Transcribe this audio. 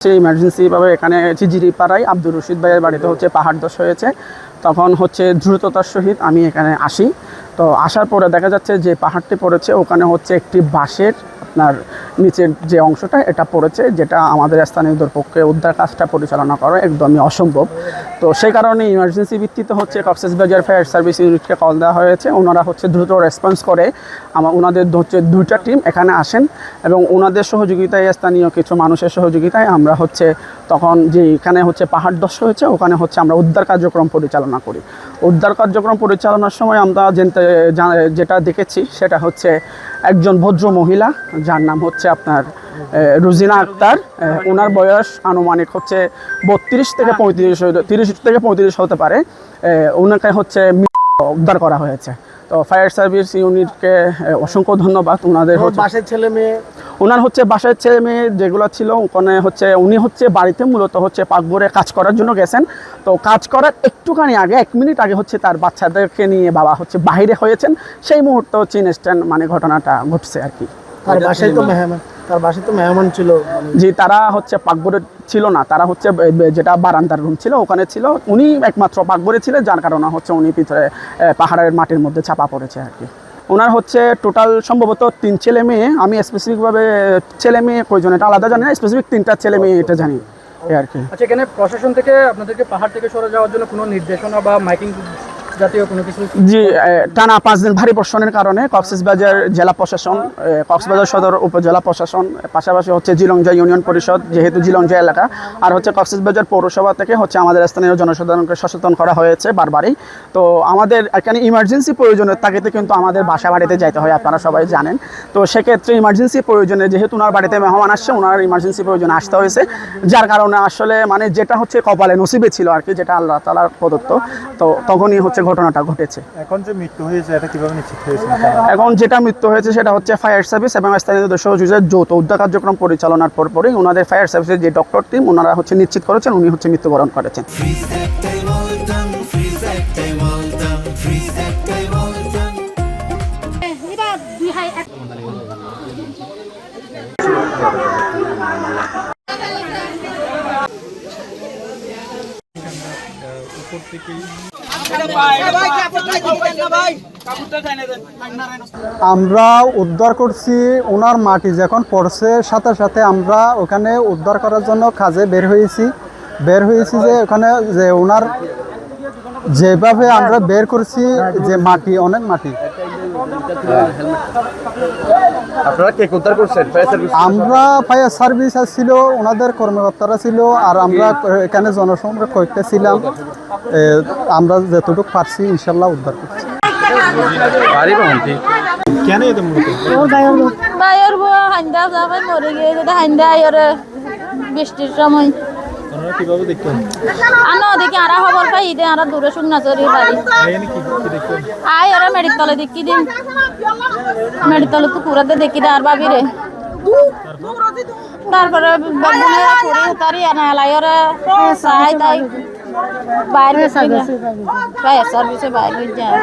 ইমার্জেন্সিভাবে এখানে চিজিরি পাড়ায় আব্দুর রশিদ ভাইয়ের বাড়িতে হচ্ছে পাহাড় ধস হয়েছে। তখন হচ্ছে দ্রুততার সহিত আমি এখানে আসি। তো আসার পরে দেখা যাচ্ছে যে পাহাড়টি পড়েছে, ওখানে হচ্ছে একটি বাঁশের আপনার নিচের যে অংশটা এটা পড়েছে, যেটা আমাদের স্থানীয়দের পক্ষে উদ্ধার কাজটা পরিচালনা করা একদমই অসম্ভব। তো সেই কারণে ইমার্জেন্সি ভিত্তিতে হচ্ছে কক্সবাজার ফায়ার সার্ভিস ইউনিটকে কল দেওয়া হয়েছে। ওনারা হচ্ছে দ্রুত রেসপন্স করে ওনাদের হচ্ছে 2টা টিম এখানে আসেন এবং ওনাদের সহযোগিতায়, স্থানীয় কিছু মানুষের সহযোগিতায় আমরা হচ্ছে তখন যে এখানে হচ্ছে পাহাড় ধস হয়েছে ওখানে হচ্ছে আমরা উদ্ধার কার্যক্রম পরিচালনা করি। উদ্ধার কার্যক্রম পরিচালনার সময় আমরা যেটা দেখেছি সেটা হচ্ছে একজন ভদ্র মহিলা যার নাম হচ্ছে আপনার রুজিনা আক্তার। ওনার বয়স আনুমানিক হচ্ছে 32 থেকে 35 হতে পারে। ওনাকে হচ্ছে উদ্ধার করা হয়েছে। তো ফায়ার সার্ভিস ইউনিটকে অসংখ্য ধন্যবাদ। ওনাদের বাসার ছেলে মেয়ে, ওনার হচ্ছে বাসার ছেলে মেয়ে যেগুলো ছিল ওখানে হচ্ছে উনি হচ্ছে বাড়িতে মূলত হচ্ছে পাকঘরে কাজ করার জন্য গেছেন। তো কাজ করার একটুখানি আগে 1 মিনিট আগে হচ্ছে তার বাচ্চাদেরকে নিয়ে বাবা হচ্ছে বাইরে হয়েছেন। সেই মুহূর্তে হচ্ছে ইনস্ট্যান্ট ঘটনাটা ঘটছে আর কি। তার বাসায় তো মেহমান ছিল। জি, তারা হচ্ছে পাকঘরে ছিল না, তারা হচ্ছে যেটা বারান্দার রুম ছিল ওখানে ছিল। উনি একমাত্র পাকঘরে ছিলেন, যার কারণে হচ্ছে উনি ভিতরে পাহাড়ের মাটির মধ্যে চাপা পড়েছে আর কি। ওনার হচ্ছে টোটাল সম্ভবত 3 ছেলে মেয়ে। আমি স্পেসিফিকভাবে ছেলে মেয়ে কয়জন এটা আলাদা জানি না, স্পেসিফিক 3টা ছেলে মেয়ে এটা জানি আর কি। আচ্ছা, এখানে প্রশাসন থেকে আপনাদেরকে পাহাড় থেকে সরে যাওয়ার জন্য কোনো নির্দেশনা বা মাইকিং জাতীয় কোনো কিছু? জি, টানা 5 দিন ভারী বর্ষণের কারণে কক্সবাজার জেলা প্রশাসন, কক্সবাজার সদর উপজেলা প্রশাসন, পাশাপাশি হচ্ছে জিলংজা ইউনিয়ন পরিষদ যেহেতু জিলংজা এলাকা, আর হচ্ছে কক্সবাজার পৌরসভা থেকে হচ্ছে আমাদের স্থানীয় জনসাধারণকে সচেতন করা হয়েছে বারবারই। তো আমাদের এখানে ইমার্জেন্সি প্রয়োজনের তাগিদে কিন্তু আমাদের বাসা বাড়িতে যাইতে হয়, আপনারা সবাই জানেন। তো সেক্ষেত্রে ইমার্জেন্সি প্রয়োজনে যেহেতু ওনার বাড়িতে মেহমান আসছে, ওনার ইমার্জেন্সি প্রয়োজনে আসতে হয়েছে, যার কারণে আসলে যেটা হচ্ছে কপালে নসিবে ছিল আর কি, যেটা আল্লাহ তাআলার প্রদত্ত। তো তখনই হচ্ছে ঘটনাটা ঘটেছে। এখন যে মৃত্যু হয়েছে এটা কিভাবে নিশ্চিত হয়েছে? এখন যেটা মৃত্যু হয়েছে সেটা হচ্ছে ফায়ার সার্ভিস এবং স্থানীয়দের সহযোগিতায় যৌথ উদ্ধার কার্যক্রম পরিচালনার পরপরই ওনাদের ফায়ার সার্ভিসের যে ডক্টর টিম ওনারা হচ্ছে নিশ্চিত করেছেন উনি হচ্ছে মৃত্যুবরণ করেছেন। আমরা উদ্ধার করছি ওনার মাটি যখন পড়ছে সাথে সাথে আমরা ওখানে উদ্ধার করার জন্য কাজে বের হয়েছি যে ওখানে যে ওনার যেভাবে আমরা বের করছি যে মাটি, অনেক মাটি। আপনারা কে উদ্ধার করছেন? আমরা ফায়ার সার্ভিস ছিল, ওনাদের কর্মকর্তারা ছিল, আর আমরা এখানে জনসংযোগ করতেছিলাম। আমরা যতটুকু পারছি ইনশাল্লাহ উদ্ধার করছি। কেন এটা মূলত বাইর হান্দা যাবাই মরে গিয়ে হান্দা বৃষ্টির সময় কিভাবে দেখতেন? আনো দেখি আরা খবর পাই দে আরা দূরে শুন না চরি বাড়ি আই ওরা মেডিকেলে দেখি দিন, মেডিকেলে তো পুরাতে দেখি দে আর ভাবি রে। তারপরে বাবুনেরা করে তারি আনা লাইরে সাই তাই বাইরে সার্ভিসে বাইরে যায়।